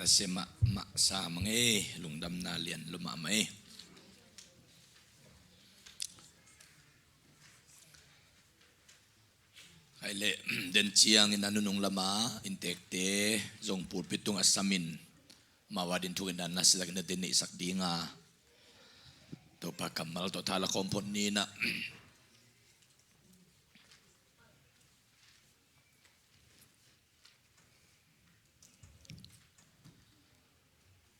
na sema sa mga lungdam na lian lumamay. Kaile den chiang inanunong lama intekte zong pulpitong asamin mawadin tungin na nasilag na din isak di nga to pa kamal to tala kompon ni na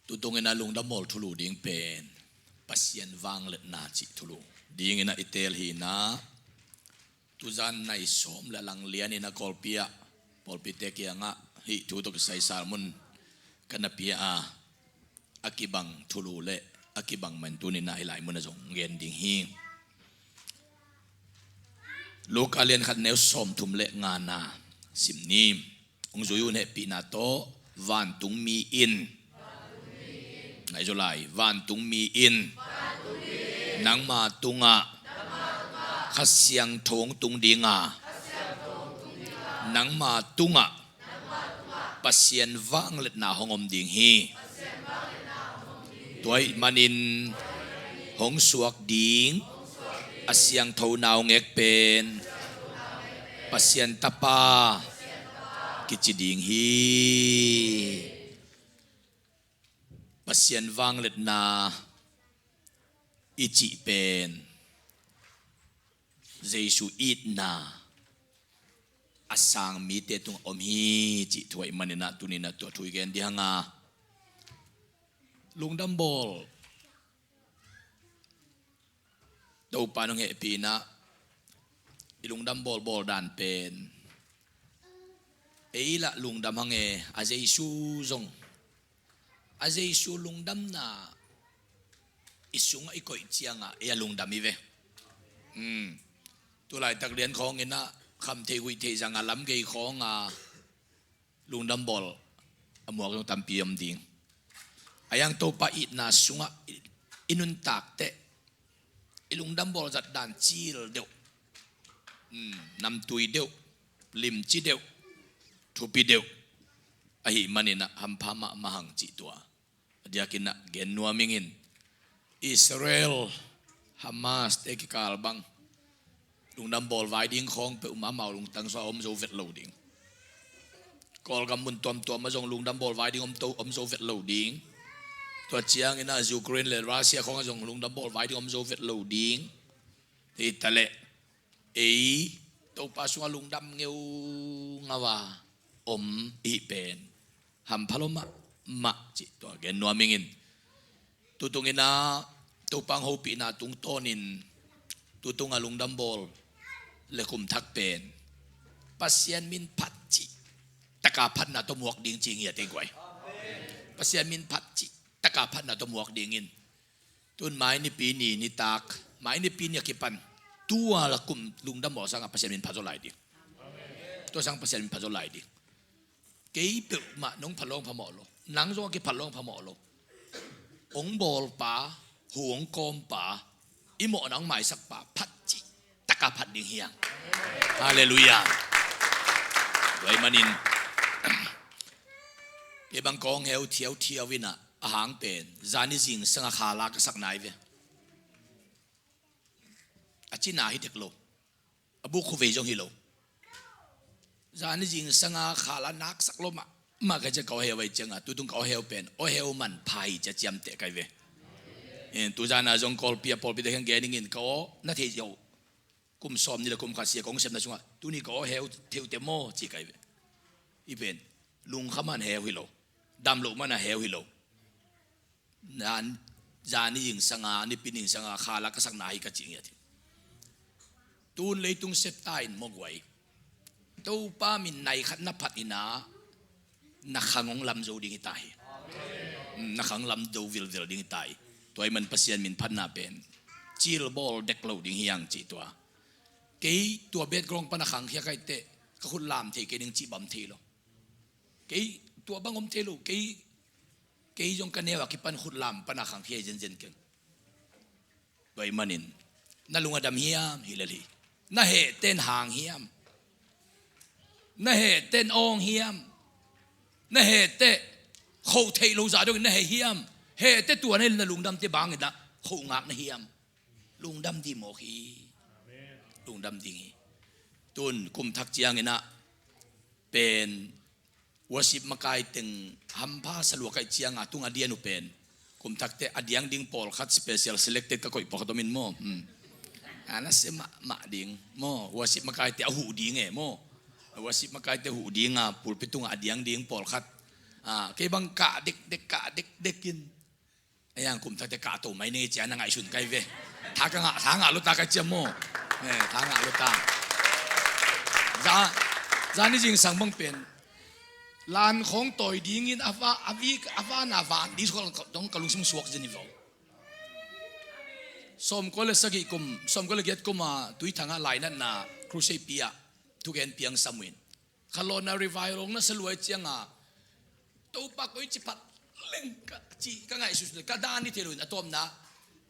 tutungin na lung damol tulu ding pen pasien wang let na chi tulu ding ina itel hi na tuzan na isom lalang lian ina kolpia polpite kia nga hi tutok say salmon kanapia akibang tulu le akibang mantunin na ilay mo na zong gending hi lokalian kat neo som tumle nga na simnim ong zuyun he pinato van tung mi in ngay July van tung mi in nang ma tunga kasyang thong tung dinga nang ma tunga pasien vang let na hongom ding hi tuay manin hong suak ding asyang thau naw ngek pen pasien tapa kichiding hi pasien vang let na ichi pen Jesu it na asang mite tung om hi chi tuai manina tunina to tui gen di hanga lungdam bol do panong he pina ilungdam bol dan pen eila lungdam hange a Jesu zong a Jesu lungdam na isunga ikoi chianga e lungdam ive tulai tak lian khong ina kham thei hui thei jang alam gei khong lungdam bol amuak yung tampiam ding ayang to pa it na sunga inun tak te ilungdam bol zat dan chil deu nam tui deu lim chi deu thupi deu ahi manina hampama mahang chi tua dia kina gen nuamingin Israel Hamas te ki kalbang lungdam bol vai ding khong pe mau lung tang so om zo vet lo ding kol gam mun tom ma jong lungdam bol vai ding om zo vet lo ding to chiang ina Ukraine le Russia khong jong lungdam bol vai ding om zo vet lo ding ti tale to pa so lungdam ngeu ngawa om i pen ham phaloma ma chi to gen no mingin tutungina to pang hopi na tung tonin tutung lungdam bol lekum thak pen pasien min phat chi taka phat na to muak ding ching ya te kwai pasien min phat chi taka phat na to muak ding in tun mai ni pi ni tak mai ni pi ni kipan tua lakum lungdam bol sang pasien min phat zo lai di to sang pasien min phat zo lai di kei pe ma nong phalong phamo lo nang zo ki phalong phamo lo ong bol pa huong kom pa imo nang mai sak pa phat chi taka phat ding hiang hallelujah doi manin e bang kong heu thiau wina a hang pen zani jing sanga khala ka sak nai ve achina hi teklo abu khu ve jong hi lo zani jing sanga khala nak sak lo ma ka je ko heu wai changa tu tung ko heu pen o heu man phai cha chiam te kai ve tu jana jong kol pia pol pi de hang gening in ko na the yo kum som ni la kum khasia kong sem na chunga tu ni ko heu theu te mo chi kai ve i pen lung khaman heu hi lo dam lo mana heu hi lo nan jani jing sanga ni pining sanga khala ka sak nai ka ching ya thi tun leitung sep tain mo gwai to pa min nai khat na phat ina na khangong lam zo ding tai na khang lam do vil ding tai toy man pasien min phat na pen chil bol dek lo ding hiang chi tua ke tua bet grong pa na khang khia kai te ka khun lam the ke ding chi bam the lo ke tua bangom the lo ke jong ka newa ki pan khun lam pa na khang khia jen ken toy manin na lunga dam hiam hilali na he ten hang hiam na he ten ong hiam na he te เขาเทโลซาด้วยนะเฮียมเฮ้แต่ตัวนี่นะลุงดำเตบางเห็นนะเขางักนะเฮียมลุงดำดีโมกีลุงดำดีตุนกุมทักเจียงเห็นนะเป็นวสิบมาไกตึงฮัมพาสลัวไกเจียงตุงอเดียนุเป็นกุมทักเตอเดียงดิ้งพอลคัดสเปเชียลเซเล็กเต็ดก็คอยปกติมินโมอันนั้นเสมาดิ้งโมวสิบมาไกเตอหูดิ้งโมวสิบมาไกเตอหูดิ้งปูดไปตุงอเดียงดิ้งพอลคัดเคบังกะเด็กกะเด็กกินไอ้ยังกุมทักเตกะตัวไม่เนี่ยเจ้านังไอชุนไกเวทางลุตาไกเจียโมทางลุตาจานี่จริงสังบังเป็นลานของต่อยดิ้งินอาฟ้านาฟานดิสก็ต้องกลุงสมสวกเจนิวสมก็เลยสกิกุมสมก็เลยเกิดกุมาตุยทางอะไรนั่นนะครูเซปียทุกเอ็นเปียงสมุนขลอนนารีไวลงนั่นสลวยเจียงตัวปากก็จิปัดเล่งกะจีก็ไงสุดเลยกระดานนี่เทลุนอะตอมนะ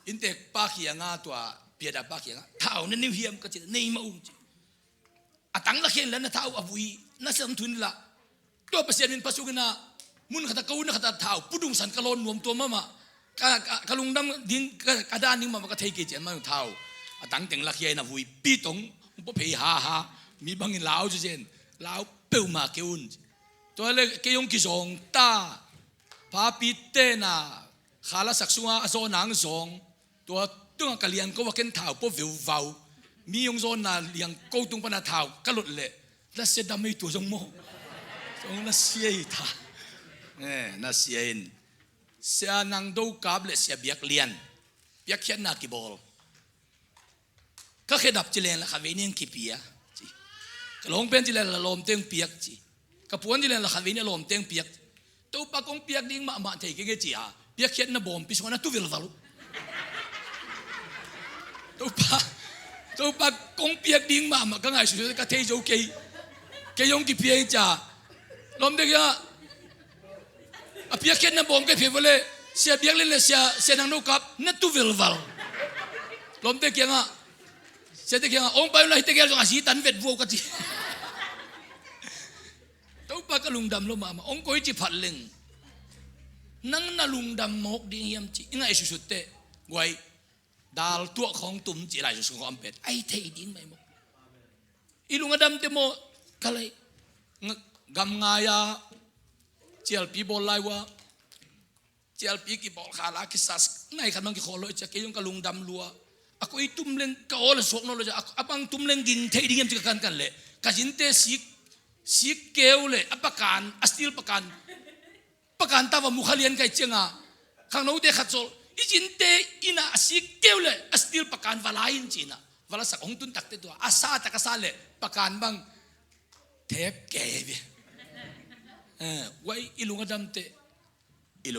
อินเตกปากเขียงตัวเปียดาปากเขียงเท่านั้นนิวเฮียมก็จีนี่มาอุ้งจีตั้งละเขียนแล้วนะเท่าอวุยนั่นสมทุนละตัวเปอร์เซ็นต์เป็นปัจจุบันมุนขัดกูนขัดเท้าปุดุงสันกะลอนรวมตัวมากะลุงดำดิ้งกระดานดิ้งมันก็เทกิจมันเท้าตั้งแต่งละเขียนนะวุยปีตงปุ๊บเพย์ฮามีบางอย่างลาวจุเจนลาวเปิลมาเกี่ยวตัวเล็กเกี่ยงกิจงตาพาปีเตน่ะขาละสักสัวโซนังสงตัวกะเลียงก็ว่าเข็นเท้าปุ๊บวิววาวมียงโซนน่ะเลียงกูตุงปนาเท้ากะหลุดเละแล้วเสดไม่ตัวจงโมองน่าเสียท่าน่าเสียอินเสียนังดูกับเลยเสียเบียกเลียนเบียกเขียนนักกีบอลก็แค่ดับจิเลนละค่ะเวนิงกีเปียจีก็ลงเป็นจิเลนละลมเตียงเปียกจีก็ปวนจิเลนละค่ะเวนิลมเตียงเปียกตัวปากกงเปียกดิ้งมาเทกิเกจีอ่ะเบียกเขียนน่ะบอมพิชวานะตุวิลวัลตัวปากกงเปียกดิ้งมาก็ไงสุดๆก็เทโจเกยงกีเปียจ้าลมเด็กอะเปียกเข็นน้ำบอมก็เพียบเลยเสียเบียกเล่นเลยเสียนังนุกับนั่นตุวิลวัลลมเด็กยังเสียเด็กยังองไปเลยเด็กยังจงอาศัยตันเวทวัวกันจีตัวปากกลุงดำลงมาองก็ยิ่งผัดเล่งนั่งน่ะลุงดำมกดิ้งยำจียังไงสุดๆเตะไว้ดาลตัวของตุ่มจีไรสุดๆของเป็ดไอ้เทดิ้งไม่หมดอีลุงดำเตโมก็เลยกำงายาเจลปีบอลไลวะเจลปีกีบอลขาลาคิสัสไงขันมังกีโคโลจะเกี่ยงกับลุงดำลัวaku itu meleng kau le sok nolo aku abang tu meleng gin teh dingem juga kan le kasin teh sik keu le apakan astil pakan tawa mukhalian kai cenga kang nau teh khatsol izin teh ina sik keu le astil pakan valain cina vala sak ong tun tak te tu asa tak asale pakan bang tep keve wai ilung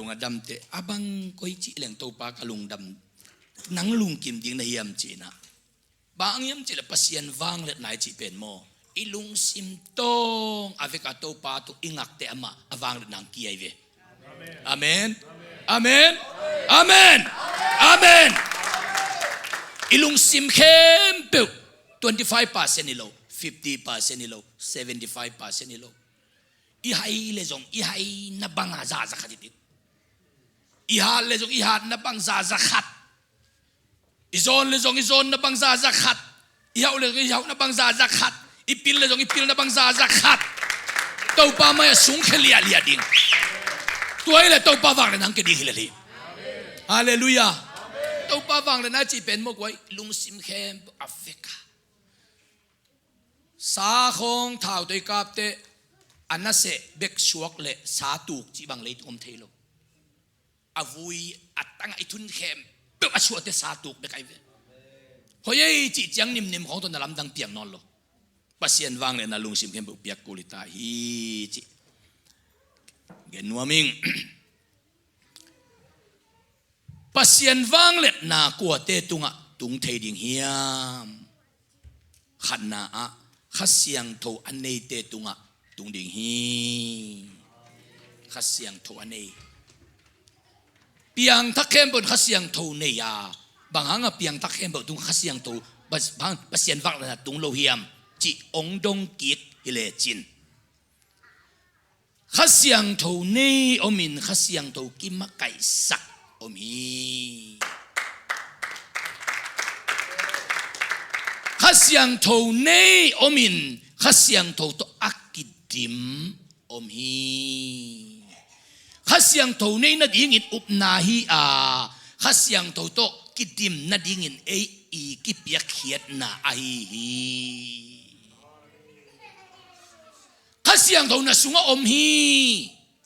adam te abang koi ci leng to pa kalung dam nang lung kim ding na hiam chi na bang yam chi la pasien wang let nai chi pen mo ilung sim tong aveka to pa to ingak te ama awang let nang ki ai ve amen amen amen amen ilung sim khem pe 25% ni lo 50% ni lo 75% ni lo ihai le jong ihai na bang za khatit iha le jong iha na bang za khat izon le jong izon na bang za khat iha le iha na bang za khat ipil le jong ipil na bang za khat to pa ma sung khelia lia ding tuai le to pa wang le nang ke ding le hallelujah to pa wang le na chi pen mo kwai lung sim khem africa sa khong thau toi kap te anase bek suak le sa tuk chi bang le tom thelo avui atanga itun khem pe asua te sa tuk be kai ve hoye chi chang nim khong to na lam dang piang non lo pasien wang le na lung sim khem piak kulita hi chi gen nuaming pasien wang le na kwa te tunga tung thei ding hiam khanna a khasiang tho anei te tunga tung ding hi khasiang tho anei piang thakhem bon khasiang tho nei ya bang hanga piang thakhem bo tung khasiang tho bang pasien wang na tung lo hiam chi ong dong kit hile chin ข้าเสียงโทเน่อมินข้าเสียงโทกิมะไก่สักอมีข้าเสียงโทเน่อมินข้าเสียงโทโตอักกิดิมอมีข้าเสียงโทเน่นัดยิงอินอุปนาฮีอาข้าเสียงโทโตกิดิมนัดยิงอินอีกิเปียกเขียดนาไอฮีข้าเสียงโทนะสุงอมฮี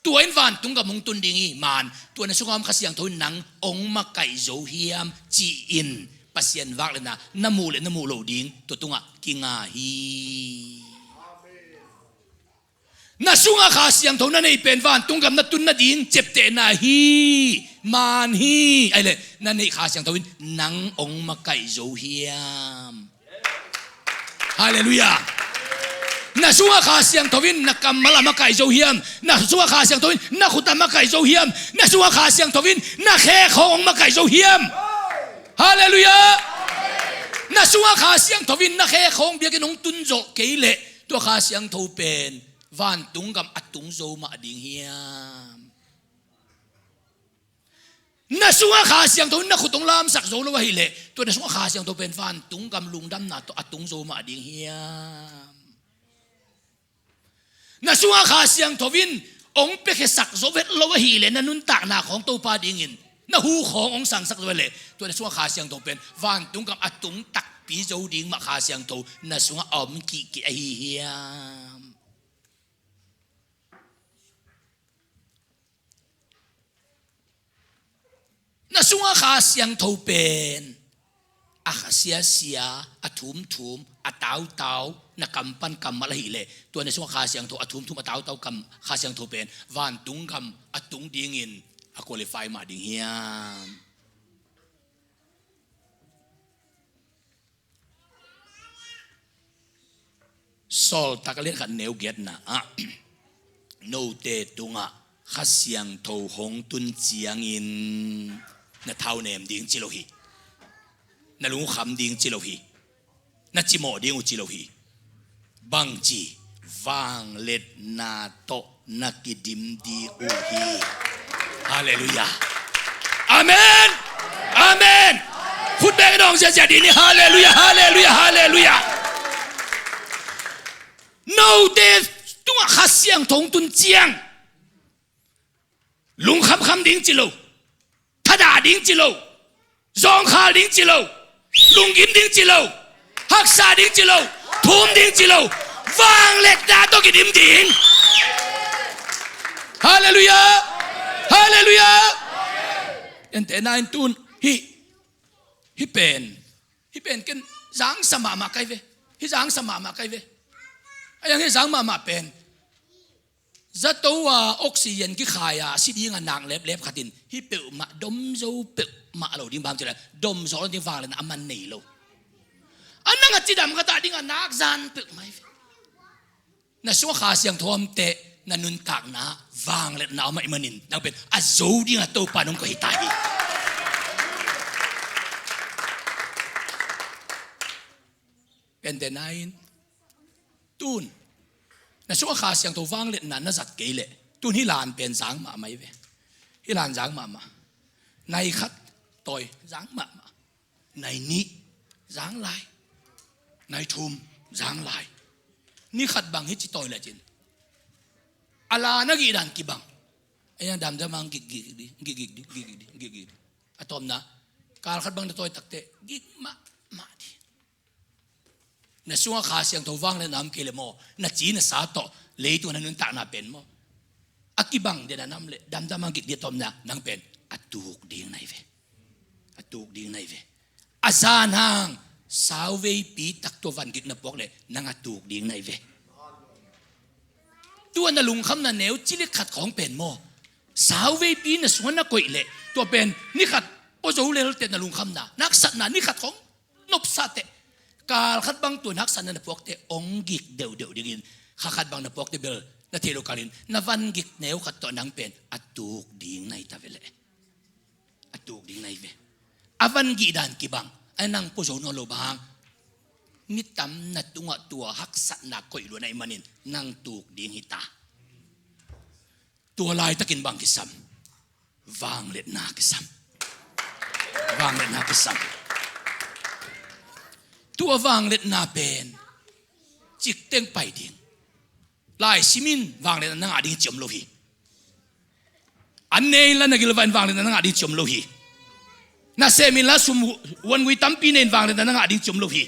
ตัวอินวันตุงกับมงตุนดิงีมันตัวนะสุงอมข้าเสียงโทนังองมาไก่โจเฮียมจีอินปัสยันวักเลยนะน้ำมูเลยน้ำมูโลดิงตัวตุงะกิงาฮีน่าสุงอาข้าเสียงโทนั่นเองเป็นวันตุงกับนัตุนนัดดิงเจ็บเตนาฮีมันฮีไอ้เลยนั่นเองข้าเสียงโทวินนังองมาไก่โจเฮียมฮาเลลูยาน่าสุงอาข้าเสียงโทวินนักกำมะละมาไก่โจเฮียมน่าสุงอาข้าเสียงโทวินนักขุดตามาไก่โจเฮียมน่าสุงอาข้าเสียงโทวินนักแค่ของมาไก่โจเฮียมฮาเลลูยาน่าสุงอาข้าเสียงโทวินนักแค่ของเบียกินองตุนโจเกยเละตัวข้าเสียงโทเป็นวันตุงกับอัตุงโจมาดิ่งเฮียมน่าสุงอาข้าเสียงโทนักขุดตงลามสักโจลวะฮิเละตัวน่าสุงอาข้าเสียงโทเป็นวันตุงกับลุงดำนาตัวอัตุงโจมาดิ่งเฮียมน่าสุงอาข้าเสียงโทวินองเปกสักโจเวทลวะฮิเละนั่นนุนตากนาของตัวปาดิ่งอินน่าหูขององสังสักโจเละตัวน่าสุงอาข้าเสียงโทเป็นวันตุงกับอัตุงตักปีโจดิ่งมาข้าเสียงโทน่าสุงอาอมกิไอเฮียมน่าสุงอาข้าเสียงโทเป็นอาข้าเสียอาทุ่มอาเต้านักกำปั้นกำมาละหิเลตัวน่าสุงอาข้าเสียงโทอาทุ่มอาเต้ากำข้าเสียงโทเป็นวันตุงกำอาตุงดิ่งอินอาคุลิฟายมาดิ่งเฮียมซอลตากเล่นขันเนวเกียดนะโนเตตุงะข้าเสียงโทหงตุนเจียงอินน่าเท่าเนมดิ่งจิโลฮีน่าลุงคำดิ่งจิโลฮีน่าจิโมดิ่งอุจิโลฮีบังจีวางเล็ดนาโตนักกิดิมดีอุฮีฮาเลลูยาอาเมนอาเมนพูดแบกน้องเสียใจดีนี่ฮาเลลูยาฮาเลลูยาฮาเลลูยาโนเดตัวข้าเสียงทงตุนเจียงลุงคำดิ่งจิโลทัดาดิ่งจิโลจองข้าดิ่งจิโลลุงกิมดิ่งจิโลฮักษาดิ่งจิโลทุ่มดิ่งจิโลวางเล็ดนาโตกิดิมดิ่งฮาเลลูยาฮาเลลูยาอันแต่นายตุนฮิเป็นกันจังสมามาไกเวฮิจังสมามาไกเวยังฮิจังมาเป็นจะตัวออกซิเจนกี่ขายสิดีงานนางเล็บขัดินฮิเปิลมาดมโจเปิลมาเราดิ้งบางทีละดมโจเราดิ้งฟังเลยนะมันนี่เราอันนั้นก็จีดำก็ตาดิ้งงานนักจันเปิลไม่น่าชัวขาเสียงทวมเตะนั่นนุนตากนะวางเลยนะไม่มานินนั่งเป็นอาโจดิ้งตัวปานุ่งก็ฮิตายเป็นแต่นายตูนน่าชัวขาเสียงตัววางเลยนั่นน่าจัดเกลี่ยตูนฮิลานเป็นสังมาไม่เว้ฮิลานสังมาในคัดต่อยสังมาในนี้สังลายในทุมสังลายนี่ขัดบังฮิจิต่อยเลยจินอาลานักกีดันกีบังไอ้ยังดำจะมังกิกอะตอมนะการขัดบังจะต่อยตักเตะกิกมาดิน่าชัวขาเสียงตัววางเลยน้ำเกลือโมน่าจีน่าสาโตเลยตัวนั้นนุนตาน่าเป็นโมอากิบังเดน่ะน้ำเลยดำจะมังกิกเดียตอมนะนั่งเป็นอะตูกดิ่งในเวอะตูกดิ่งในเวอาซานหางสาวเวปีตักตัววันกิกนับบอกเลยนั่งอะตูกดิ่งในเวตัวน่ะลุงคำน่ะเหนียวจิลิขัดของเป็นโมสาวเวปีน่ะสวนน่ะกุยเลยตัวเป็นนี่ขัดโอ้โหเลยเราเต็นน่ะลุงคำน่ะนักสัตว์น่ะนี่ขัดของนบสัตว์การขัดบังตัวนักสันนันพวกเตองกิกเดียวดินข้าขัดบังนับพวกเตเบลนัทเทโลกาลินนับวันกิกเนวขัดตัวนังเป็นอัตุกดิ่งในตาเวลอัตุกดิ่งในเวอวันกิดานกิบังไอ้นังผู้โจโนโลบางนิตัมนัดตัวหักสันนักคอยดูในมันินนังตุกดิ่งหิตา ตัวลายตะกินบางกิสัมวางเล็ดนากิสัมวางเล็ดนากิสัมตัววางเล็ดนาเป็นจิกเต็งไปดิ่งลายซิมินวางเล็ดนาดิ่งจมโลหีอันเนยละนักกิลวันวางเล็ดนาดิ่งจมโลหีน่าเซมินละสมวันวิตัมปีเนนวางเล็ดนาดิ่งจมโลหี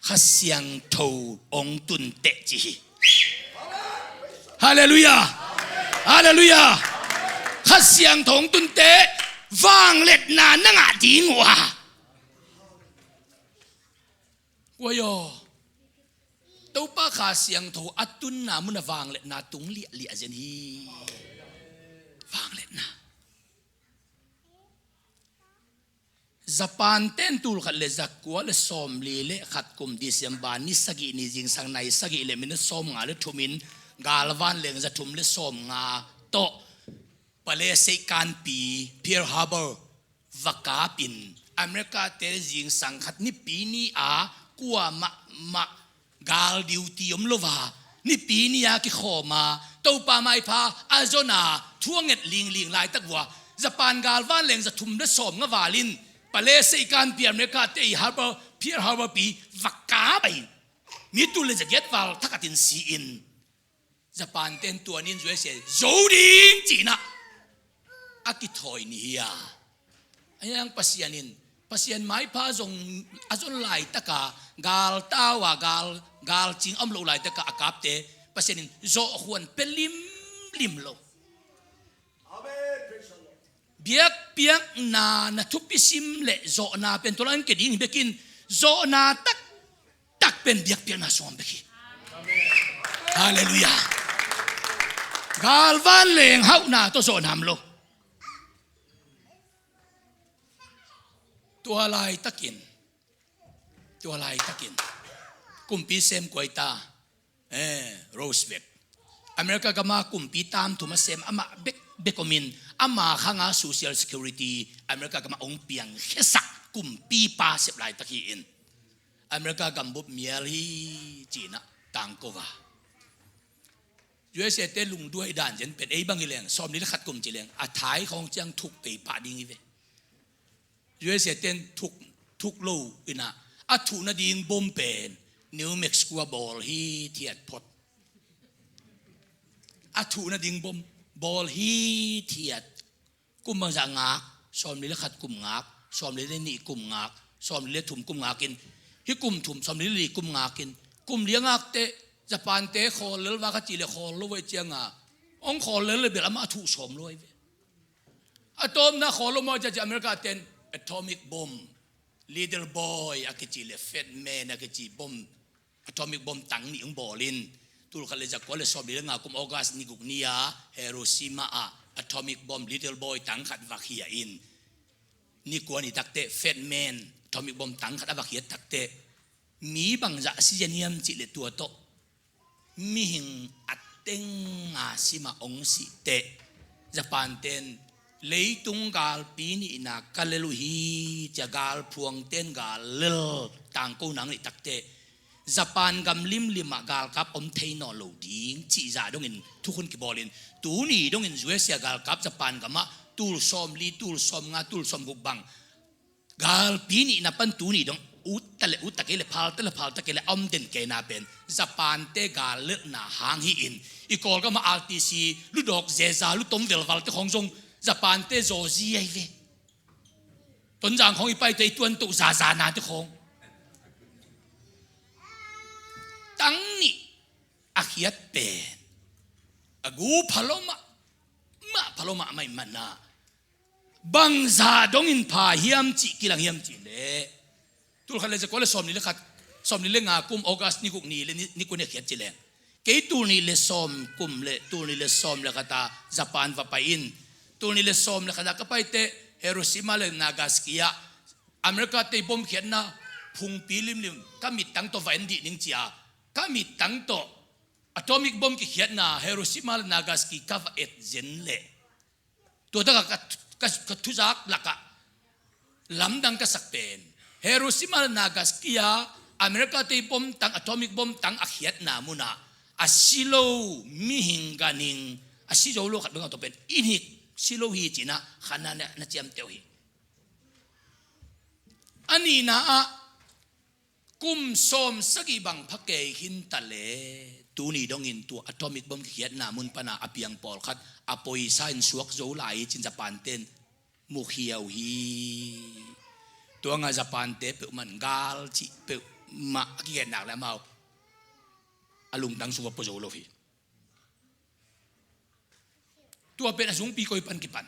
ข้าเสียงโทองตุนเตจิฮาเลลูยาฮาเลลูยาข้าเสียงโทองตุนเตวางเล็ดนานั่งดิ่งวะว่าโยตัวป้าข้าเสียงโทอัตุนนามุนวางเล็ดนาตุงเลียเจนีวางเล็ดนาญี่ปุ่นเต้นตูลขัดเลจักกัวเลสอมลีเลขัดกุมดิเซมบานิสกินิจิงสังในสกิเลมินสอมงาเลทุมินกาลวันเลงจะทุมเลสอมงาโตปเลเซกันปีเพียร์ฮาร์เบอร์วักกาปินอเมริกาเตจิงสังขัดนิปีนี้กัวมกาลดิวตีอมโลวานิปีนี้กิขอมาตัวปาไมพาอาโจนาทั่วเง็ดลิงลายตะกัวญี่ปุ่นกาลวันเลงจะทุมเลสอมงาวาลินปเลเซกันเปียร์เมกาเตย์ฮาร์เบอร์เพียร์ฮาร์เบอร์ปีวักกาไปมีตัวเลจะเก็ตวาลทักตินซีอินญี่ปุ่นเต้นตัวนี้ช่วยเสียโจดิงจีน่ะอากิทอยนี่ฮะไอ้ยังปัสยานินปัสยานไม้พาจงอาจจะไหลตะกากาลตาวากาลจิงอัมโลไหลตะกาอากาบเตปัสยานินโจขวนเป็นลิมโลเบียกเปียกนาทุบปิซิมเละโจนาเป็นตัวนั้นเกิดยิ่งเบกินโจนาตักเป็นเบียกเปียกนาสวมเบกิฮาเลลูยากาลวันเลงเฮานาตัวโจนามโลตัวลายตะกินกุมปีเซมกวยตาโรสเวกอเมริกากามากุมปีตามทุมาเซมอามาเบกอมินอามาข้างา social security อเมริกากามาองเปียงเฮสักกุมปีปาเสบลายตะกี้อินอเมริกากำบุบเมียลีจีน่ะต่างก็ว่าUSA เตลุงด้วยด่านเจนเป็นไอ้บางอีแรงซ้อมนี้แล้วขัดกุมจีแรงอาถ่ายของจังถูกไปป่าดิ้งอีเวUSA เต้นทุกโลอินะอาถูนาดิ้งบอมเป็นนิวเม็กซิโกบอลฮีเทียดพดอาถูนาดิ้งบอลฮีเทียดกุมบางจากงักซ้อมนี้แล้วขัดกุมงักซ้อมนี้แล้วนี่กุมงักซ้อมนี้แล้วถุ่มกุมงักกินฮิกุมถุ่มซ้อมนี้แล้วกุมงักกินกุมเลี้ยงงักเตญี่ปุ่นเตะคอเลวว่าก็จีเลคอลไว้เจียงองคอเลเลยเบลามาถูกสมเลยอะตอมนะคอลมาจากอเมริกาเต้น atomic bomb little boy อะก็จีเลเฟดแมนอะก็จีบอม atomic bomb ตั้งนี่องบอลินตุลคันเลยจากก็เลยสอบเรื่องกุมออกัสนิกุกเนียฮิโรชิมาatomic bomb little boy ตั้งขัดวักเฮียอินนี่กวนนี่ตักเตะเฟดแมน atomic bomb ตั้งขัดวักเฮียตักเตะมีบางอย่างสิเจเนียมจีเลตัวโตมีหิงอัดเต็งอาสิมาองสิเตะญี่ปุ่นเต้นเลยตุงกาลปีนี้นักกาเลลุฮีจะกาลพวงเต้นกาลเลต่างกูนังนี่ตักเตะญี่ปุ่นกำลิมกาลกับอมเทนอโลดิ้งจีจ่าดงอินทุกคนกิบอลินตูนี่ดงอินช่วยเสียกาลกับญี่ปุ่นกับมาตูลซอมลีตูลซอมงาตูลซอมกุบังกาลปีนี้นับเป็นตูนี่ดงอุตตะเกลพาลตะเกลอมเด่นเกนาเป็นญี่ปุ่นเตกาลเลนาหางฮีอินอีกอลก็มาอาร์ตีซีลุดอกเจซาลุตมเดลวัลเตของจงญี่ปุ่นเตโจซีไอเวต้นจางของอีไปเตตวนตุซานาเตของตั้งนี่อาเขียดเป็นอากูพะโลมาไม่มันนะบังซาดงอินพาเฮียมจิกิลังเฮียมจิเลตุลคันเลยจะก็เลยสอมนี่เลยครับสอมนี่เลยงากุมออกัสนี่กุกนี่เลยนี่กุเนี่ยเขียนจีเลงเกยตุลนี่เลยสอมกุมเลยตุลนี่เลยสอมเลยครับตาญี่ปุ่นว่าไปอินตุลนี่เลยสอมเลยครับตาก็ไปเตะฮิโรชิมาเลยนากาสกิยะอเมริกาเตะบอมเขียนนะพุงปีลิมก็มีตั้งตัวแวนดีนิงจีอาก็มีตั้งตัวอะตอมิกบอมเขียนนะฮิโรชิมาเลยนากาสกิกาฟเอ็ดเจนเล่ตัวตะก็ทุจักหลักะลำดังก็สักเป็นฮิโรชิมาและนากาสกิยะอเมริกาตีบอมตั้งอะตอมิกบอมตั้งอาเขียดนามุนะ อาศิโลมิหิงกันหิงอาศิโลโลขัดเบื้องตัวเป็นอินิกศิโลฮีจีนะขนาดเนี่ยนัดเจียมเตียวฮีอันนี้นะกุมสมสกีบังพักเกหินตะเลตัวนี้ดองอินตัวอะตอมิกบอมเขียนนามุนปนาอภิยังปอลขัดอปอยไซน์สวกโจไลจินจะปานเต้นมุขเฮียวฮีตัวงาจะปานเตเปิมันกาลจิเปิมาเกียนหนักแล้วมาอลุงดังสุวปโจโลฟีตัวเป็นอาสุงปีโกยปันกิปัน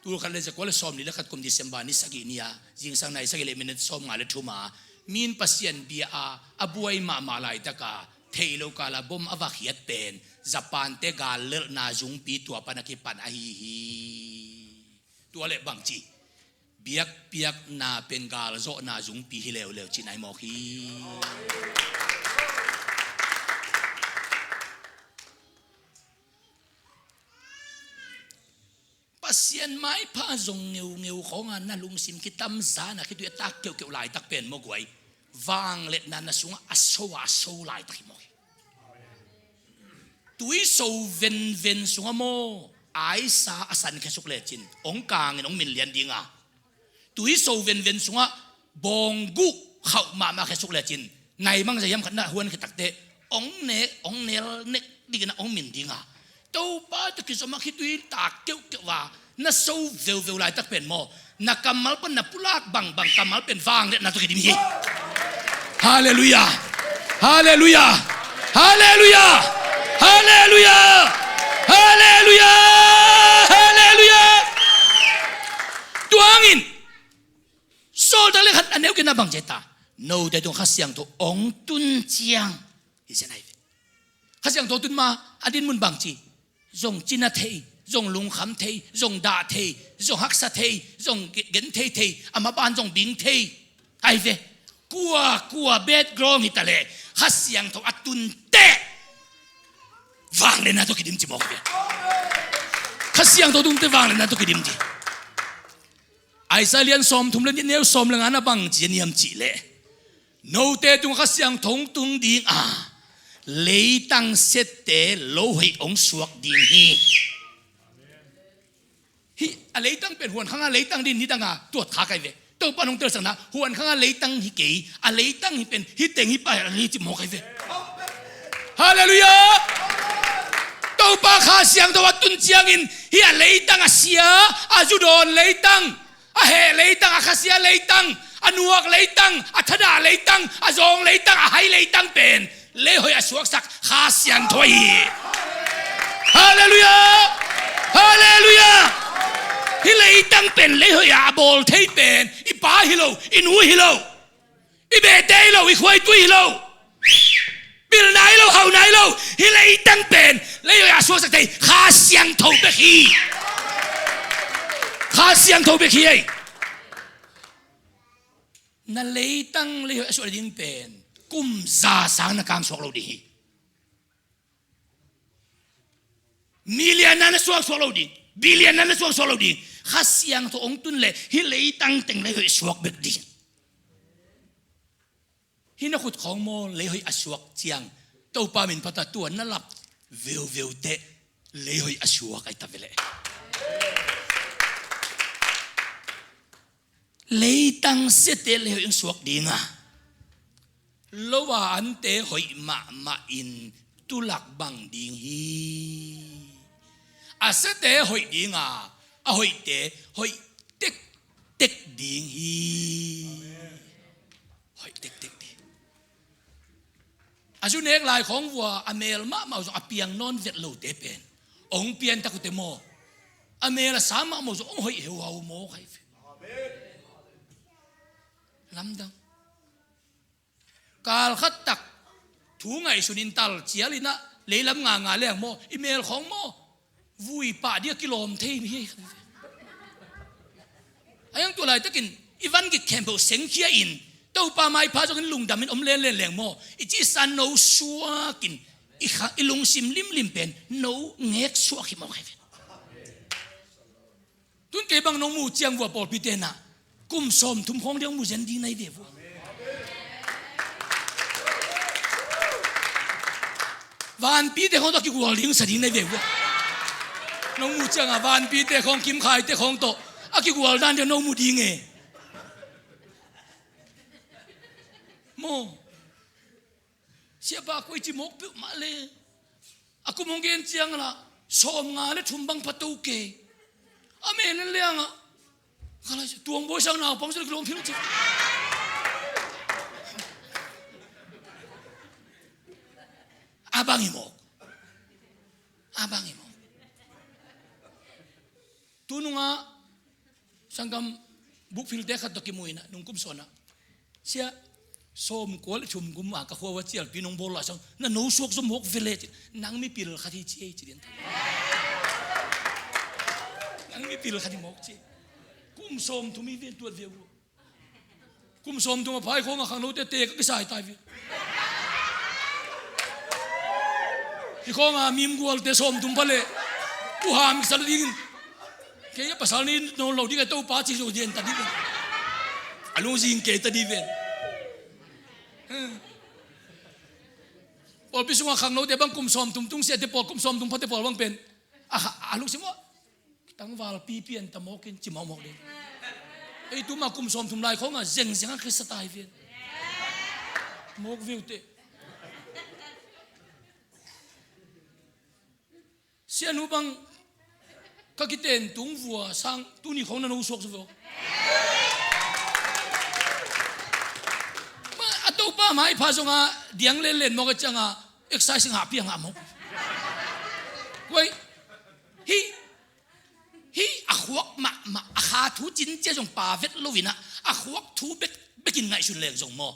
ตัวคันเลยจะกว่าเลยซ้อมนี่แล้วคัดกุมดิเซมบานี่สักกี่เนี่ยยิงสังในสักกี่เลมินต์ซ้อมงานเลยทุ่มามีนปัสยันเบียอาบวยมาลายตะกาเทโลกาลาบอมอวักเฮียดเป็นญี่ปุ่นเตกาเลนาจุงปีตัวปนักกิปันอาฮีตัวเล็บบางจีเบียกนาเป็นกาลโซนาจุงปีฮิเลวจีนายมอคีปัสยันไม้พาจงเงียวของงานนั่นลุงซิมคิดตั้มซานะคิดด้วยตาเกี่ยวลายตักเป็นมกวยวางเล็ดนันนะสุงอัศวะโซลายตักมกตุยโซเวนสุงโมไอซาอสันแค่สุกเลจินองกางองมินเลียนดิงาตุยโซเวนสุงบงกุเข้ามาแค่สุกเลจินในมั่งจะย้ำขันนะหวนคิดตักเตองเนลดิกันองมินดิงาตัวป้าตะกี้สมัครคิดด้วยตาเกี่ยวว่าน่าโซเวลลายตักเป็นโมนักกำมัลเป็นนักพุลากบังกำมัลเป็นฟางเนี่ยน่าตุกิดิมีฮาเลลูยาฮาเลลูยาฮาเลลูยาฮาเลลูยาฮาเลลูยาฮาเลลูยาตัวanginโซดังเล็กอันนี้ก็น่าบังเจตาโน้แต่ตรงข้าเสียงตัวองตุนเจียงอีเจนไอข้าเสียงตัวตุนมาอดีตมุนบังจีจงจินาเทจงลุงคำเทจงด่าเทจงฮักษะเทจงเกนเทอามาบ้านจงบิงเทไอเวกัวเบ็ดกรองฮิตาเลข้าเสียงตัวอัตุนเตะวางเลยนะตัวกิดิมจิมอกเวข้าเสียงตัวตุนเตะวางเลยนะตัวกิดิมจิไอซาเลียนสมทุ่มเล่นเนี้ยสมเรื่องนั้นบังจีเนียมจีเล่โนเตตุงข้าเสียงทงตุงดิงเลยตั้งเสตโลหิองสวกดิงฮีอะไรตั้งเป็นหัวข้างอะไรตั้งดินนี่ตั้งตัวขาไกเวตัวปนองเตอร์สังนะหัวข้างอะไรตั้งฮิเกยอะไรตั้งฮิเป็นฮิเต็งฮิไปอะไรจิมอกไกเวฮาเลลูยาตัวปาขาเสียงตัวตุนเจียงินฮิอะไรตั้งเสียอาจุดอนอะไรตั้งเฮอะไรตั้งอาคาเสียอะไรตั้งอนุวักอะไรตั้งอัธดาอะไรตั้งอาจงอะไรตั้งอาไฮอะไรตั้งเป็นเลหอยอสวกสักขาเสียงถอยฮาเลลูยาฮาเลลูยาฮิเลตั้งเป็นเลหอยอาบอลเทเป็นอีป้าฮิโลอีนูฮิโลอีเบเตฮิโลอีควายตุยฮิโลบิลไนโลเฮาไนโลฮิเลตั้งเป็นเลหอยอสวกสักเทขาเสียงถอยไปขี้ขาเสียงถอยไปขี้นั่นเลตั้งเลหอยอสวกดิ้งเป็นกุมซาสังนักการสวกเราดีมิเลียนนั้นสวกเราดีบิลเลียนนั้นสวกเราดีข้าเสียงตัวองตุนเลยฮิเลตั้งแต่งเลยสวกเบ็ดดีฮินักขุดของโมเลยให้สวกเจียงตัวปามินพัตตัวนั่นหลับวิวเตะเลยให้สวกไอ้ตาเวลเลยตั้งเสตเลยให้สวกดีง่ะลวอันเตหอยมาอินตุลักบังดิงฮีอาเสเตหอยดิงหอยเตหอยเต็กดิงฮีหอยเต็กดิอาจุเนกลายของวัวอเมลมาเอาอเปียงนอนเวทโลเตเป็นองเปียนตะกุเตโมอเมลสามมาเอาองหอยเหวเอาโมใครลำดังกาลขัดตักถูไงสุนินตัลเจียลินะเลยลำงาเลี้ยงโมอีเมลของโมวุยป่าเดียกิโลมเทมีไอ้ยังตัวอะไรตะกินอีวันกิแคมเปลเซ็งเคียอินตัวป่าไม้พาจกินลุงดำมันอมเล่นแหลงโมอีจีสันโนชัวกินอีลุงซิมลิมเป็นโนเงกชัวขิมเอาใครตุนเก็บังน้องมูเจียงวัวปอดพิเตนะกุมสมทุ่มห้องเดียวมูเจนดีในเดียว วันปีแต่ของตัวกิวลิงสดิงในเด็กวะน้องมูจังอ่ะวันปีแต่ของกิมขายแต่ของโตอากิวลนั่นเดี๋ยวน้องมูดิงเอโมsiapa aku iji mok pu male aku mungkin siang la som ngale tumbang patuke amen liang kalau tuang boy sang na pang sila kelom pilu cik abang imok tununga sanggam buk fil dekat dokimuina nungkum sona sia som kual chum gum ma ka khwa chial pinong bola sang na no sok som hok village nang mi pil khati chi chidin nang mi pil khati mok chi kum som tu mi ven tu veu kum som tu ma phai kho nga khang no te ka sai tai vi ki kho nga mim gol te som tum pale tu ha mi sal ding ke ya pasal ni no lo di ka to pa chi jo den ta di alung jing ke ta di ven pol pisunga khang no te bang kum som tum tung se te pol kum som tum pate pol bang pen alung simo tang wal pi pian ta mokin chi mok de ei tu ma kum som tum lai khong a zeng zeng a khris tai ven mok viu te sian u bang ka kiten tung vua sang tu ni khong na no sok so pa mai pha zonga diang len mo ka changa exercise nga pi nga mo wei hi a khuak ma a kha thu chin che jong pa vet lovina a khuak thu bekin ngai sun leng jong mo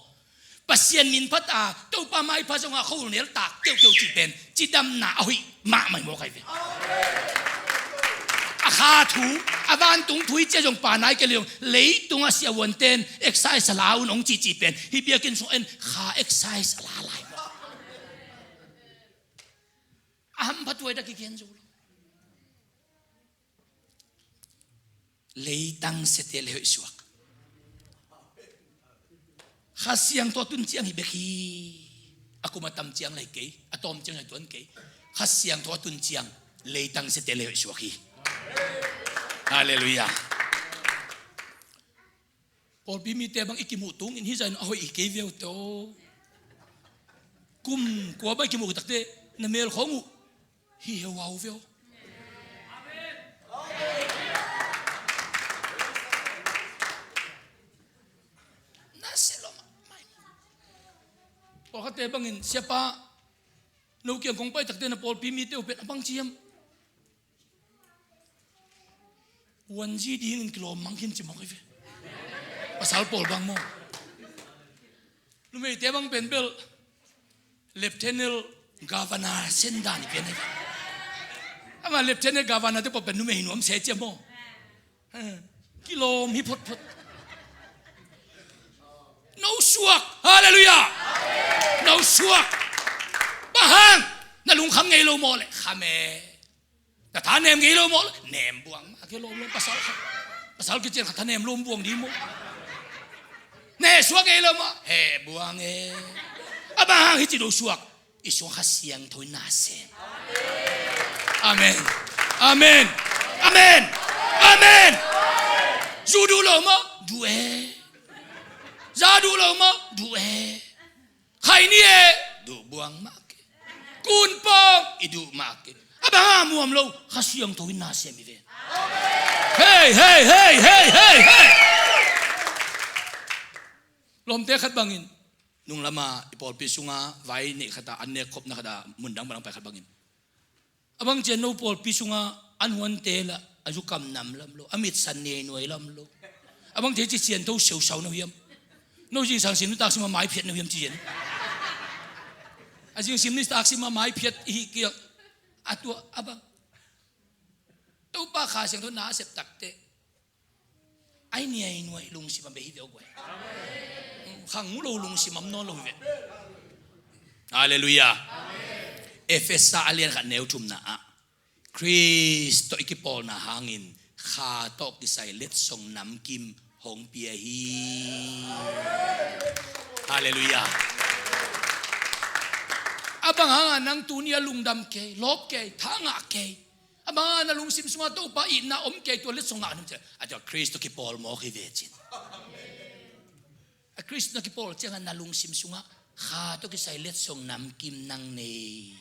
pasien min phata to pa mai pha zonga khol nel ta keu chi pen chi dam na a hui ma mai mo kai ve a kha thu avan tung thui che jong pa nai ke leong lei tung a sia won ten exercise lau nong chi pen hi bia kin so en kha exercise la lai mo am patwai da ki ken zo lei tang se te le suak kha siang to tun chiang hi be khi aku matam chiang lai ke atom chiang lai tuan ke kha siang to tun chiang lei tang se te le suak hi Hallelujah. Paul bimi te bang ikimutung in hizain ahoy ikeveu to. Kum kwa ba ikimu takte na mel khongu hi hewau veo. Amen. Naselo mai. Paul kate bangin siapa no kiang kong pai takte na Paul bimi te upet abang chiam. Wan ji ding in kilo mangkin chi mok ve pasal pol bang mo lu me te bang pen bel lieutenant governor sendan pen ama lieutenant governor te pen nu me hinom se che mo kilo mi phot no suak hallelujah no suak bahang na lung kham ngei lo mo le khame ta tha nem ngei lo mo nem buang ke lo pasal kecil kata nem lo buang di mo ne suak ngei lo mo he buang abang hi chi do suak isong khasiang thoi na se amen amen amen amen judu lo mo due zadu lo mo due khai ni du buang ma ke kun pong idu ma ke abang muam lo khasiang thoi na se mi ve hey lom te khat bangin nung lama ipol pisunga vai ni khata anne khop na khada mundang barang pai khat bangin abang chen no pol pisunga anhuan te la aju kam nam lam lo amit san ne noi lam lo abang te chi chen to seu sau no hiam no ji sang sim tak sim mai phet no hiam chi yen ajing sim ni tak sim mai phet hi ki atua abang tu pa kha siang tu na sep tak te ai ni ai noi lung si ma be hi goi khang lo lung si mam no lo ve hallelujah efesa alian kha neu thum na Christ to ikipol na hangin kha to kisai let song nam kim hong pia hi hallelujah abang hanga nang tunia lungdam ke lop ke thanga ke abang na lung sim sunga to pa ina ke to let songa anum che ato Kristo ki Paul mo ki vechin a Kristo ki Paul chenga na lung sim sunga kha to ki sai let song nam kim nang nei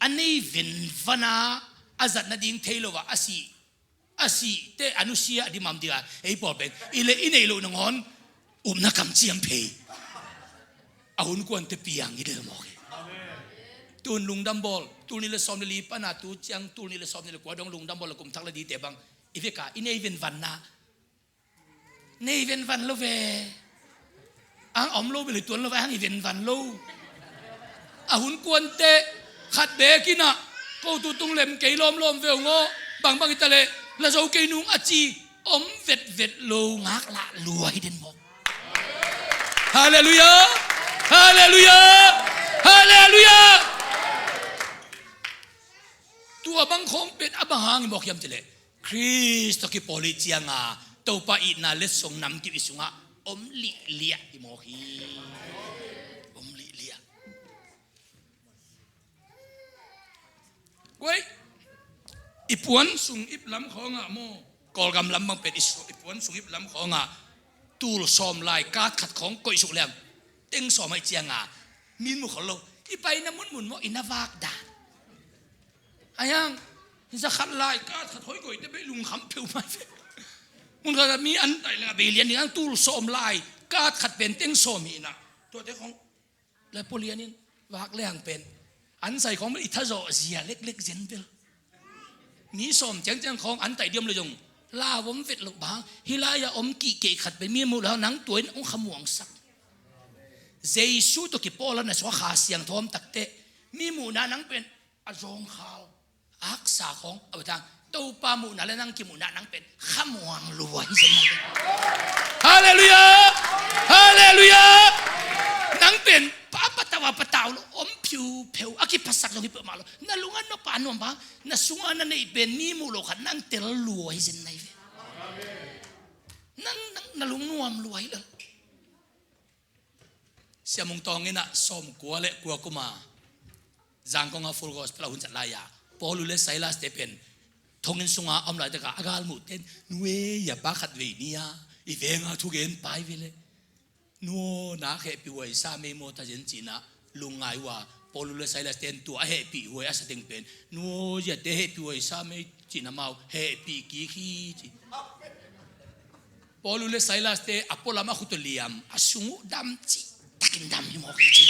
anei vin vana azat na ding thailowa asi te anusia di mam dia ei Paul ben ile inei lo ngon na kam chiam pe ahun kwan te piang idel mo ke tun lung dam bol tu ni le som li pa na tu chiang tu ni le som ni le kwa dong lung dam bol kum thak la di te bang ifeka inei ven van na nei ven van lo ve ang om lo be tuan lo ang ven van lo ahun kwan te khat be kina ko tu tung lem ke lom ve ngo bang itale la zo ke nung achi om vet lo ngak la luai den mo hallelujah hallelujah hallelujah tu abang khong pet abang hang mo kyam tele Kristo ki poli chianga to pa i na let song nam ki isunga om li lia i mo hi om li lia koi ipuan sung ip lam khonga mo kol gam lam bang pet isu ipuan sung ip lam khonga tul som lai ka khat khong koi su lem teng som ai chianga min mu kholo ipai na mun mo inawak da ayang za khat lai ka khat hoi koi te be lung kham pheu mai mun ga mi an tai la be lian ni ang tul som lai ka khat pen teng som mi na to te khong la polianin wak leng pen an sai khong i tha zo zia lek zen bel mi som chang khong an tai diam lo jong la wom vet lo bang hilaya om ki ke khat be mi mu la nang tuin ong khamuang sak Jesu to ki pola na so kha siang thom takte mi mu na nang pen a rong khao ak sa khong awtang to pa mu na la nang ki mu na nang pen khamuang luai zen hallelujah hallelujah nang pen pa pataw lo om piu peu aki pasak lo ki pe malo na lungan no pa no ba na sunga na nei ben mi mu lo khan nang tel luai zen nai ve nang na lung nuam luai la siamung tongina som kuale kwa kuma jang konga full gospel hun chat laya Paul le Silas tepen thongin sunga am lai ta ka agal mu ten nuwe ya pa khat ve nia i venga thu gen pai vele no na khe pi wai sa me mo ta jen china lungai wa Paul le Silas ten tu a he pi wai asa teng pen no ya te he pi wai sa me china mau he pi ki chi Paul le Silas te apola ma khutoliam asungu dam chi takin dam hi mo ki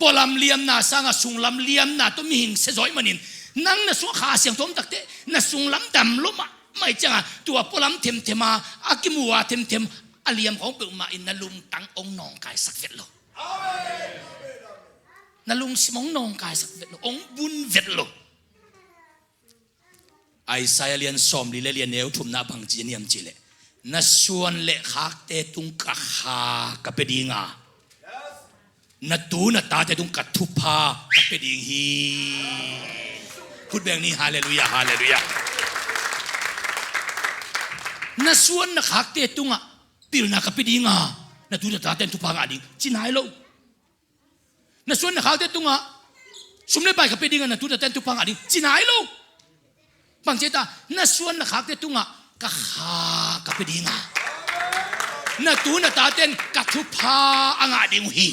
polam liam na sanga sunglam liam na to mi hing se zoi manin nang na su kha siang tom takte na sunglam dam lo ma mai changa tu polam them akimuwa them aliam khong pe ma in na lung tang ong nong kai sak vet lo na lung simong nong kai sak vet lo ong bun vet lo ai sai lian som li le lian neu thum na bang chi niam chi le na suan le khak te tung ka kha ka pe dinga na tu na ta te tung ka thu pha ka pe ding hi put bang ni hallelujah hallelujah na suan na khak te tunga pil na ka pe dinga na tu na ta te thu pha nga ding chin hai lo na suan na khak te tunga sum le bai ka pe dinga na tu na te thu pha nga ding chin hai lo bang che ta na suan na khak te tunga ka kha ka pe dinga na tu na ta ten ka thu pha anga ding hi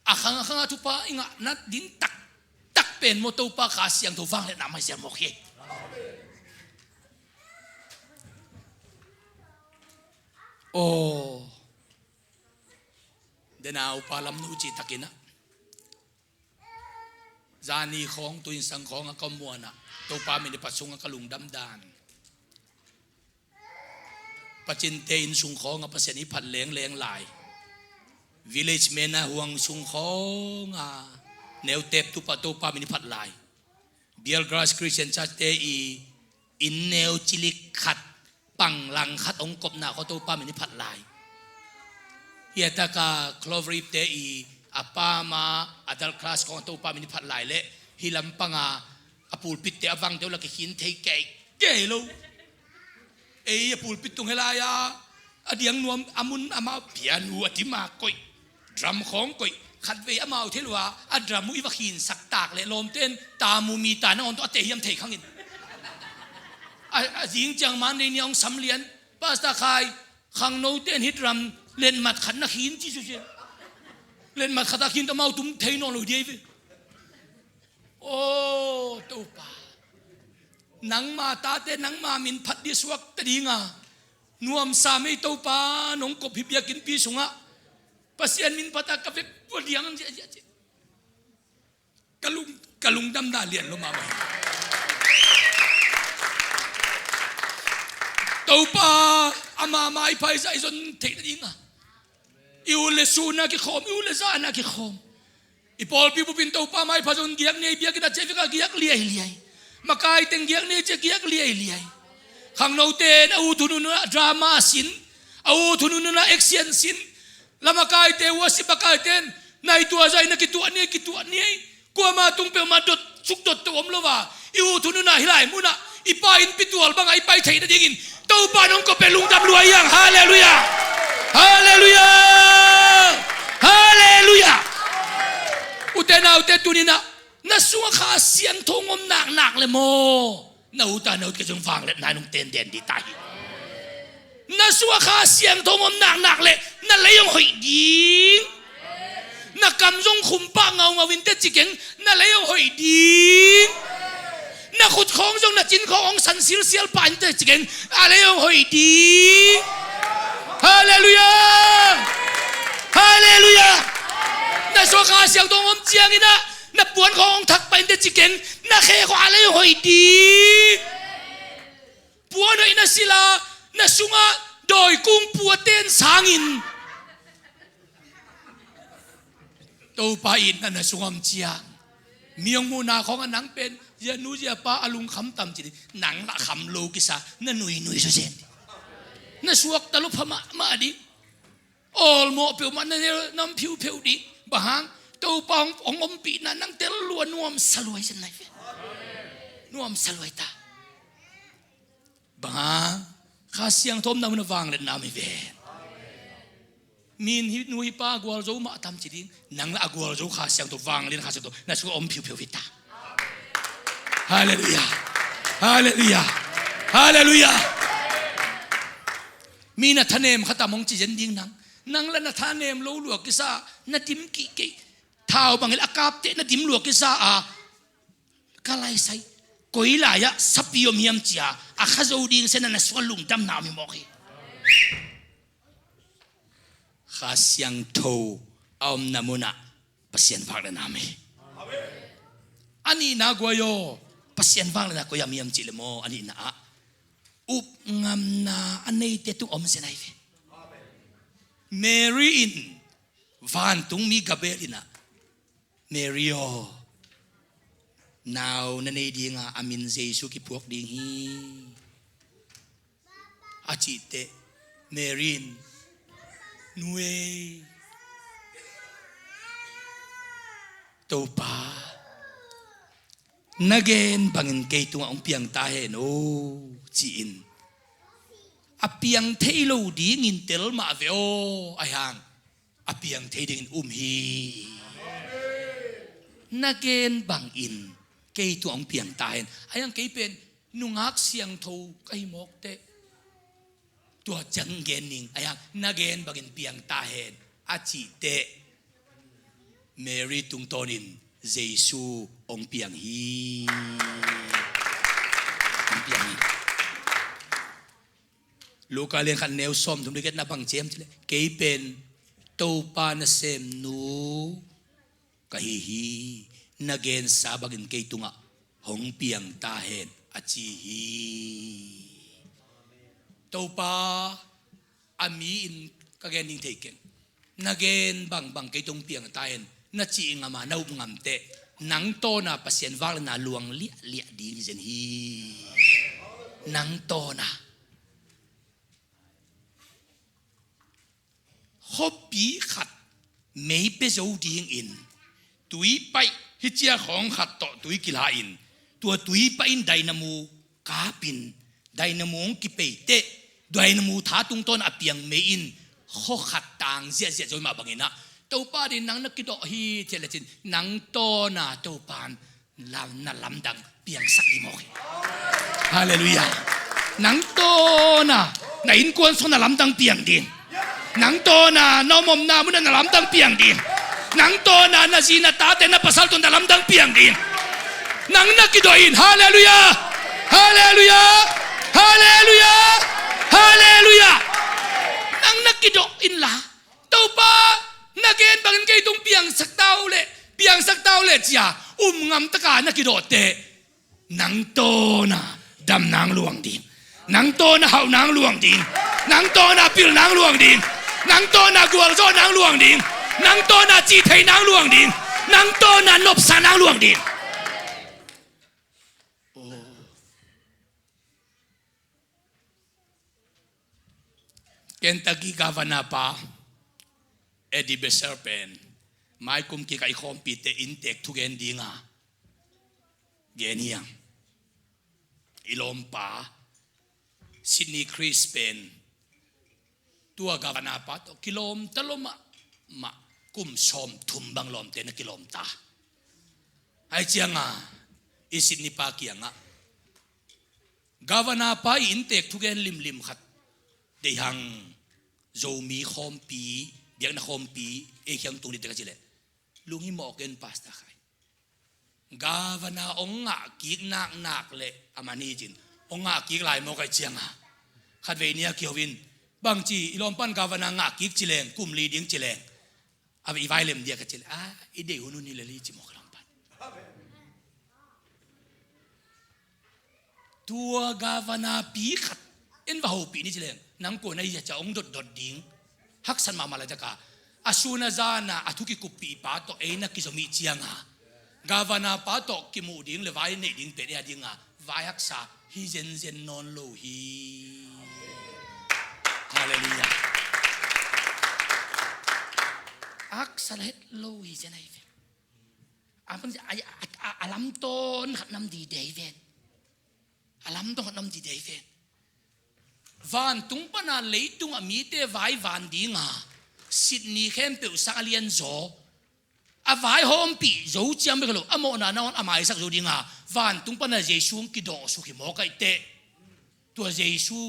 akhang thu pa inga na din tak pen mo to pa ka siang to wang le na mai siang mo ke oh denau palam nu chi takina zani khong tuin sang khong ka muana to pa mi ni pasunga kalung dam dan pachin te in sung khong a paseni phat leng lai village mena huang sung khong a neu tep tu pa mi ni phat lai Biel Grass Christian Church te i in neu chilik khat pang lang khat ong kop na ko to pa mi ni phat lai hiata ka Clover te i apama adult class ko to pa mi ni phat lai le hilam panga apul pit te awang te la ki hin thei ke lo apul pit tung helaya adiang nuam amun ama pianu atima koi ดรัมของกุยขัดเวอมาเอาเทลวาอัดรัมมุยวักินสักตากเลยลมเต้นตามูมีตาหน้าอ่อนตัวเตยยำเทขังอินยิงจังมันในนี้องสำเลียนป้าตาคายขังโนเต้นฮิตรัมเล่นมัดขันนักหินจีสุเจเล่นมัดขันนักหินตะเมาตุ้มเทนอนเลยเดียวโอ้ตัวป่านังมาตาเต้นังมามินพัดดิสวักตดีงานวมสามีตัวป่านงกบหิบยากินปีสุงะpasien min pata kafe podiang kalung dam da lian lo ma ba tau pa ama mai pai sai zon the dinga iu le su na ki khom iu le za na ki khom i pol pi bu pin tau pa mai phazon giak nei bia ki da che ka giak liai makai teng giak nei che giak liai khang no te na u thunu na drama sin au thunu na action sin lama kai te wasi bakai ten nai tua zai na kitua ni kwa ma tung pe ma dot suk dot to om lova iu thunu na hilai muna ipa in pitual bang ai pai thei na dingin to pa nong ko pe lung dam luai yang hallelujah hallelujah hallelujah utena ute tunina na suwa kha siang thongom nak le mo na uta na ut ke jong fang le na nong ten den di tai na suwa kha siang thongom nak le na leyong hoi ding na kamjong khumpa ngau win te chikeng na leyong hoi ding na khut khong jong na chin khong san sil pa te chikeng a leyong hoi ding hallelujah hallelujah na suwa kha siang thongom chiang ina na puan khong thak pa te chikeng na khe ko a leyong hoi ding puan ina sila na sunga doi kung puaten sangin to pa in na sungam chiang miang mu na khong anang pen ya nu ya pa alung kham tam chi nang la kham lo ki sa na nui so sen na suak talu phama ma di all mo pe man na nam phiu di bahang to pong ong pi na nang tel luan nuam salwai sen lai nuam salwai ta bahangข้าเสียงทมนำนวางเลยน้ำไม่เวนมีนฮินุยป้ากวาลโจมาทำจีดิงนังละกวาลโจข้าเสียงตัววางเลยข้าเสียงตัวนั่นคืออมผิววิตาฮาเลลูยาฮาเลลูยาฮาเลลูยามีนัทเนมข้าตามองจีเจนดิ้งนังละนัทเนมโลลวกกิซานัดิมกิท้าวบังเอิญอากาศเตนัดิมลวกกิซากะไลไซกุยลายะสับยมยมจีอาอาข้าจะดิ้งเส้นนั้นสวลุงดำน้ำมีมอกีข้าเสียงโทเอาหน้ามุนะปัสยันฟังเลยน้ำมีอันนี้น่ากลัวโยปัสยันฟังเลยนะกุยยมจีเลโมอันนี้นะอุบงามนาอันนี้เตตุอมเสนายเวเมรีอินวันตุงมีกาเบลินะเมริโอnow na nei ding amin jesu ki puak ding hi achite merin nuwe topa nagen bangin kay tunga ong piang tahe no chiin apiang thailo ding in tel ma ve o ayang apiang thading hi nagen bangin kay tu ang piang tahen ayang kay pen nungak siyang to kay mokte tua janggening ayang nagen bagin piang tahen achi te Mary tungtonin Jesu ong piang hi ong piang hi lokalen kan neo som tum diket na bang chem chile kay pen to pa na sem nu kahihi nagen sabagin kay tunga hong piang tahen achihi topa ami in kagening taken nagen bang kay tung piang tahen na chi nga ma na ngam te nang to na pasien wal na luang lia di zen hi nang to na hobby khat mei pe zo ding in tui pai hi chia khong khat to tui kila in tua tui pai in dynamo kapin dynamo ki pe te dynamo tha tung ton apiang me in kho khat tang zia zoi ma bangina ตัวป้าดินังนักกิโดฮีเจเลจินนังโตนาตัวปานลำน่ะลำดังเปียงสักดิโมกฮาเลลูยานังโตนาในอินกวนส่วนน่ะลำดังเปียงดินนังโตนาน้อมนามุนน่ะลำดังเปียงดินนังโตนานาจีนาตาเตนะภาษาตุนน่ะลำดังเปียงดินนังนักกิโดอินฮาเลลูยาฮาเลลูยาฮาเลลูยาฮาเลลูยานังนักกิโดอินละตัวป้านักเอนบังเกยตรงเปียงสักเต้าเลยจ้างำตะการนักกิโดเตนังโตนะดำนางหลวงดินนังโตนะเฮานางหลวงดินนังโตนะปิลนางหลวงดินนังโตนะกัวโจนางหลวงดินนังโตนะจีไทยนางหลวงดินนังโตนะนบสานางหลวงดินเคนตักกี้กาฟานาปาเอดิเบเซอร์เป็นไม่คุมกี่ไก่คอมปีเตอินเทคทุกเอนดิ้งอ่ะเกนียงอิลอมปาซิดนีย์คริสเป็นตัวกาฟานาปาตกิโลมตะลมมากุมชมทุ่มบังลมเตนกิโลมตาไอเจียงอ่ะอิซิดนีย์ปาเกียงอ่ะกาฟานาปาอินเทคทุกเอนลิมขัดเดียงโจมีคอมปีเบียงนักคอมปีเอกยังตรงนี้เด็กจิเลลุงฮิมอกเกินพาสตาใครกาฟนาองงะกิกนักเลยอามานีจินองงะกิกลายมอกไอเชียงอ่ะขัดเวเนียเกียววินบางจีอิลอมปันกาฟนางะกิกจิเลงกุมลีดิ้งจิเลงอาไปอีไวเลมเดียกจิเลอีเดหุนุนี่เลยจิมอกลำปันตัวกาฟนาปีขัดเอ็นว่าหูปีนี่จิเลงนังโกนายจะองดดดิ้งฮักสันมามาเลยจ้ะกะอาสูนาจานะอาทุกิกุปีป้าโตเอ็นะกิสมิเชียงอ่ะกาฟนาป้าโตกิมูดิ้งเลวายเนี่ยดิ้งเป็ดยาดิ้งอ่ะวายฮักษาฮิเจนนอนโลฮีฮาเลลูยาฮักษาเฮ็ดโลฮีเจนไอเวนมันอาลัมโตนขัดน้ำดีเดเวนอาลัมโตนขัดน้ำดีเดเวนวันตุงปนาเลยตุงอามีเตวายวันดิ้งอ่ะซิดนีย์เข้มเปิลสักเลียนโจอาวายโฮมปีโจเจียมไปกันเลยอโมนานาวันอามายสักโจดิ้งอ่ะวันตุงปนาเยซูกิโดสุขิโมกไอเตตัวเยซู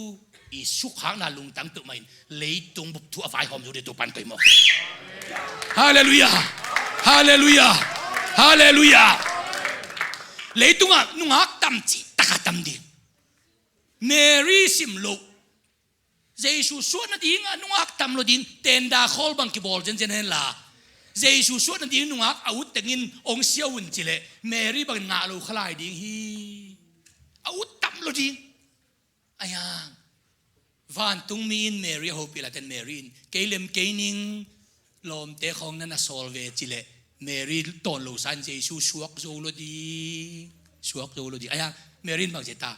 อีสุขหางนาลุงตั้งตัวมันเลยตุงบุบทัวอาวายโฮมโจเดตัวปันตัวโมฮาเลลูยาฮาเลลูยาฮาเลลูยาเลยตุงอ่ะนุ่งฮักตั้มจีตะกัดตั้มดิ้งเมรี่ซิมโลเยซูสวดนั่นดิ้งนุ่งอักทำโลดิ้งเต็นดาคอลบังกิบอลเจนเห็นละเยซูสวดนั่นดิ้งนุ่งอักอาวุธแต่งินองเสียวุ่นจิเลเมรี่บังงาโลขลายดิ้งฮีอาวุธทำโลดิ้งอายังวันตุงมีนเมรี่โฮปิลาเทนเมรี่เกลิมเกนิงลมเตะของนั่นน่ะโซลเวจิเลเมรี่ตอนโลซันเยซูสวกโจโลดิ้งอายังเมรี่บังเจตา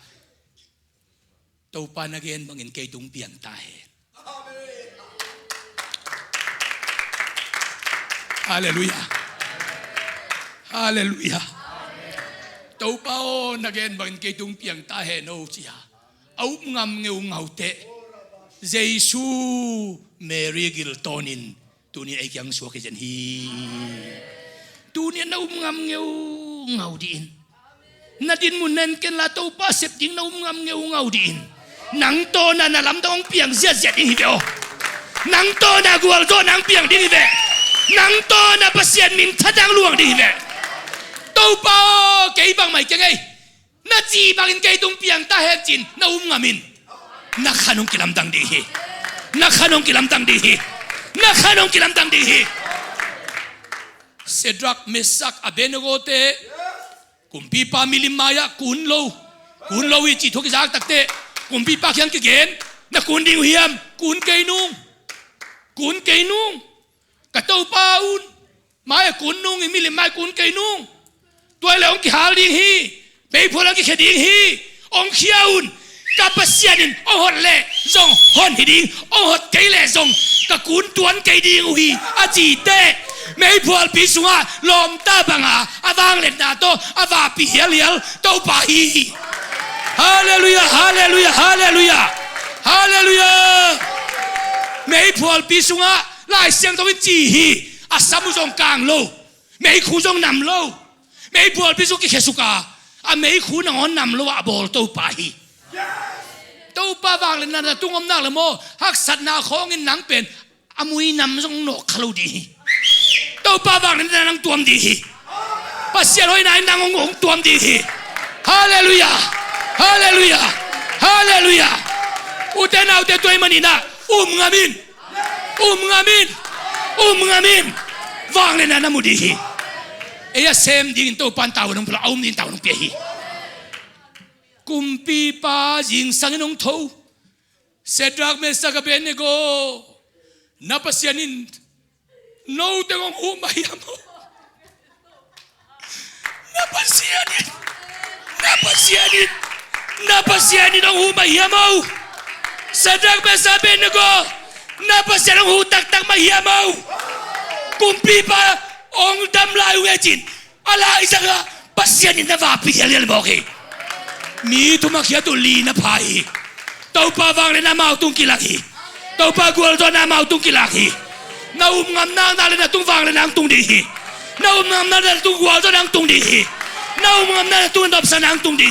ตัวปานักเรียนบางเงินเกยตุงเปียงตายฮาเลลูยาฮาเลลูยาตัวป้านักเรียนบางเงินเกยตุงเปียงตายโนจิฮาเอางำเงาเตะเยซูเมรี่กิลตอนินตัวนี้ไอ้ยังสวกเจนฮีตัวนี้เอางำเงาดินนาดินมุนเนนเกนลาตัวป้าเสพดิ้งเอางำเงาดินนังโตน่ะลำต้องเปียงเสียดิ้งฮิเบลนังโตน่ะกัวโตนังเปียงดิ้งฮิเบนังโตน่ะภาษามินทัดดังหลวงดิ้งฮิเบตัวป้าเกยบังไม่เกยน่าจีบังเกยตรงเปียงตาเฮจินน่างามินนักขนมกิลำดังดิ้งฮินักขนมกิลำดังดิ้งฮินักขนมกิลำดังดิ้งฮิเซดรักเมสักอเบเนโกเตกุมพีปามิลิมายะกุนโลวิจิทุกจากตักเตกุมพีปาเขียนกี่เกณฑ์นักกุนดิ้งเฮียมกุนเกยนุ่งกระตัวป้าอุนไม้กุนนุ่งมิลิมายกุนเกยนุ่งตัวเหล่าองค์qui hal ding hi bei pholang ki kheding hi ong khiaun ka pasianin ong hot le zong hon hi ding ong hot kai le zong ka kun tuan kai ding hi a chi te mei phol pi sunga lom ta banga awang let na to awa pi hial to pa hi hallelujah hallelujah hallelujah hallelujah mei phol pi sunga lai siang to chi hi asam jong kang lo mei khu jong nam lo mei bol pi ki khesuka a mei khu na on nam lo a bol to pa hi to pa wang le na tungom na le mo hak sat na khong in nang pen amui nam jong no khalo di to pa wang le na nang tuam di hi pasian hoi nai nang ngong tuam di hi hallelujah hallelujah hallelujah uten au te toy manina ngamin ngamin wang le na mu di hi eya sem ding to pan taw nong pla din taw nong pe hi kumpi pa jing sang nong tho sedrak me Abednego napasianin no te ngong hu mai amo napasianin nong hu mai amo sedrak me Abednego napasianin hu tak mai amo kumpi pa ong dam lai wejin ala isaga pasianin na vapi yel boki mi tu makia tu li na pai tau pa wang le na mau tung kilaki tau pa gol to na mau tung kilaki na ngam na le na tung wang le nang tung di na ngam na tung gol to nang tung di na ngam na tung dop sa nang tung di